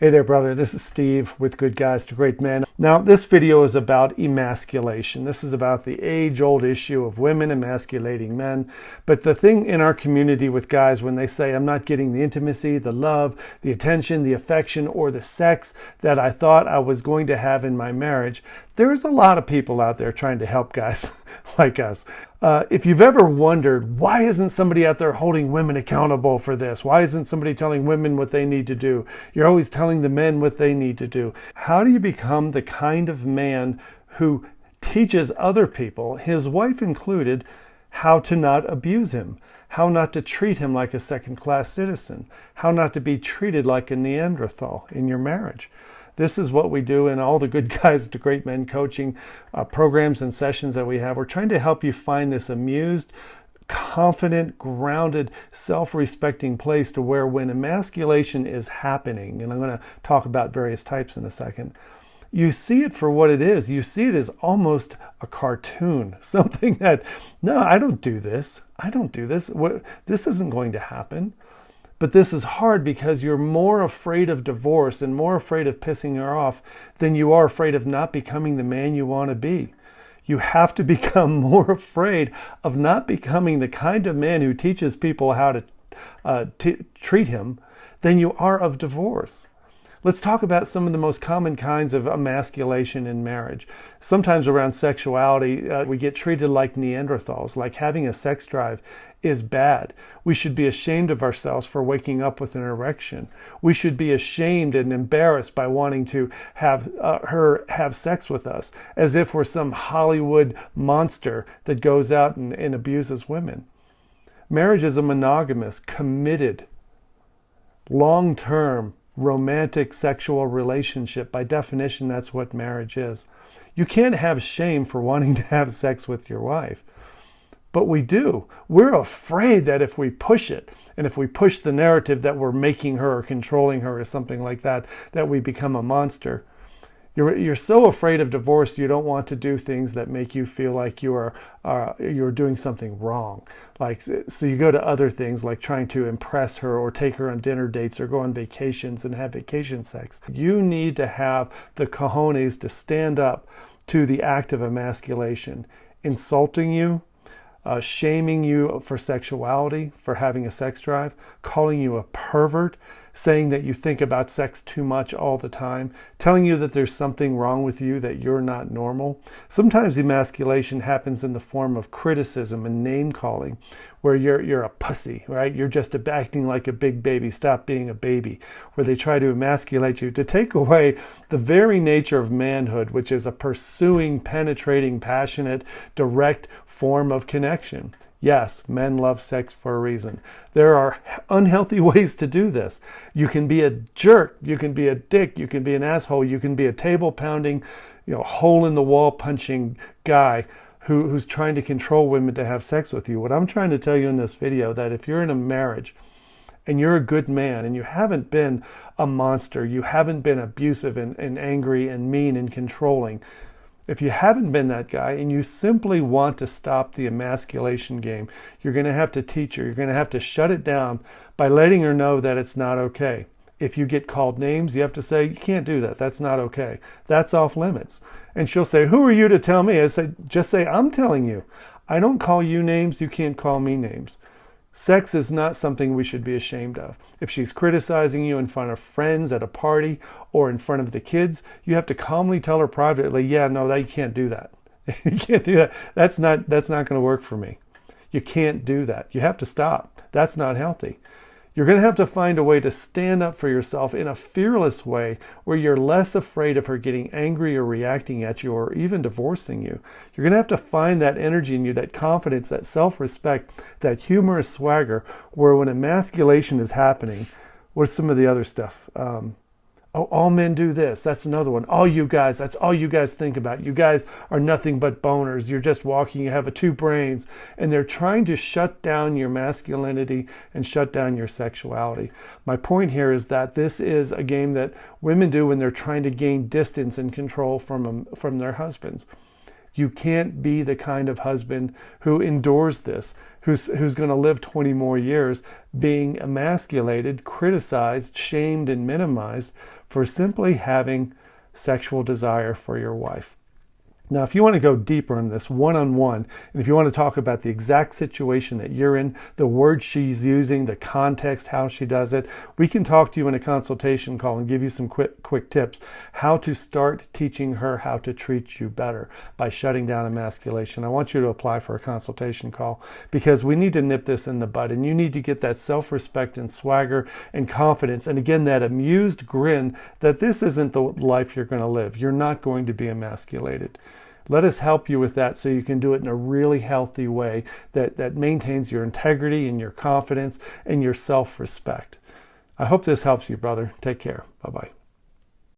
Hey there, brother. This is Steve with Good Guys to Great Men. Now, this video is about emasculation. This is about the age-old issue of women emasculating men. But the thing in our community with guys, when they say, I'm not getting the intimacy, the love, the attention, the affection, or the sex that I thought I was going to have in my marriage, there's a lot of people out there trying to help guys like us. If you've ever wondered, why isn't somebody out there holding women accountable for this? Why isn't somebody telling women what they need to do? You're always telling the men what they need to do. How do you become the kind of man who teaches other people, his wife included, how to not abuse him, how not to treat him like a second-class citizen, how not to be treated like a Neanderthal in your marriage? This is what we do in all the Good Guys to Great Men coaching programs and sessions that we have. We're trying to help you find this amused, confident, grounded, self-respecting place to where when emasculation is happening, and I'm going to talk about various types in a second, you see it for what it is. You see it as almost a cartoon, something that, no, I don't do this. I don't do this. This isn't going to happen. But this is hard because you're more afraid of divorce and more afraid of pissing her off than you are afraid of not becoming the man you want to be. You have to become more afraid of not becoming the kind of man who teaches people how to treat him than you are of divorce. Let's talk about some of the most common kinds of emasculation in marriage. Sometimes around sexuality, we get treated like Neanderthals, like having a sex drive is bad. We should be ashamed of ourselves for waking up with an erection. We should be ashamed and embarrassed by wanting to have her have sex with us, as if we're some Hollywood monster that goes out and abuses women. Marriage is a monogamous, committed, long-term, romantic sexual relationship. By definition, that's what marriage is. You can't have shame for wanting to have sex with your wife. But we do. We're afraid that if we push it, and if we push the narrative that we're making her or controlling her or something like that, that we become a monster. You're so afraid of divorce, you don't want to do things that make you feel like you're doing something wrong. Like, so you go to other things like trying to impress her or take her on dinner dates or go on vacations and have vacation sex. You need to have the cojones to stand up to the act of emasculation, insulting you, shaming you for sexuality, for having a sex drive, calling you a pervert, saying that you think about sex too much all the time, telling you that there's something wrong with you, that you're not normal. Sometimes emasculation happens in the form of criticism and name calling, where you're a pussy, right? You're just acting like a big baby. Stop being a baby. Where they try to emasculate you to take away the very nature of manhood, which is a pursuing, penetrating, passionate, direct form of connection. Yes, men love sex for a reason. There are unhealthy ways to do this. You can be a jerk, you can be a dick, you can be an asshole, you can be a table pounding, hole in the wall punching guy who's trying to control women to have sex with you. What I'm trying to tell you in this video, that if you're in a marriage and you're a good man and you haven't been a monster, you haven't been abusive and angry and mean and controlling, if you haven't been that guy and you simply want to stop the emasculation game, you're going to have to teach her. You're going to have to shut it down by letting her know that it's not okay. If you get called names, you have to say, you can't do that. That's not okay. That's off limits. And she'll say, who are you to tell me? I say, just say, I'm telling you. I don't call you names. You can't call me names. Sex is not something we should be ashamed of. If she's criticizing you in front of friends at a party or in front of the kids, you have to calmly tell her privately, yeah, no, you can't do that. You can't do that. That's not going to work for me. You can't do that. You have to stop. That's not healthy. You're going to have to find a way to stand up for yourself in a fearless way where you're less afraid of her getting angry or reacting at you or even divorcing you. You're going to have to find that energy in you, that confidence, that self-respect, that humorous swagger, where when emasculation is happening, what's some of the other stuff? Oh, all men do this. That's another one. All you guys, that's all you guys think about. You guys are nothing but boners. You're just walking, you have two brains. And they're trying to shut down your masculinity and shut down your sexuality. My point here is that this is a game that women do when they're trying to gain distance and control from their husbands. You can't be the kind of husband who endures this, who's going to live 20 more years being emasculated, criticized, shamed, and minimized for simply having sexual desire for your wife. Now, if you want to go deeper in this one-on-one, and if you want to talk about the exact situation that you're in, the words she's using, the context, how she does it, we can talk to you in a consultation call and give you some quick tips how to start teaching her how to treat you better by shutting down emasculation. I want you to apply for a consultation call because we need to nip this in the bud, and you need to get that self-respect and swagger and confidence, and again, that amused grin that this isn't the life you're going to live. You're not going to be emasculated. Let us help you with that so you can do it in a really healthy way that maintains your integrity and your confidence and your self-respect. I hope this helps you, brother. Take care. Bye-bye.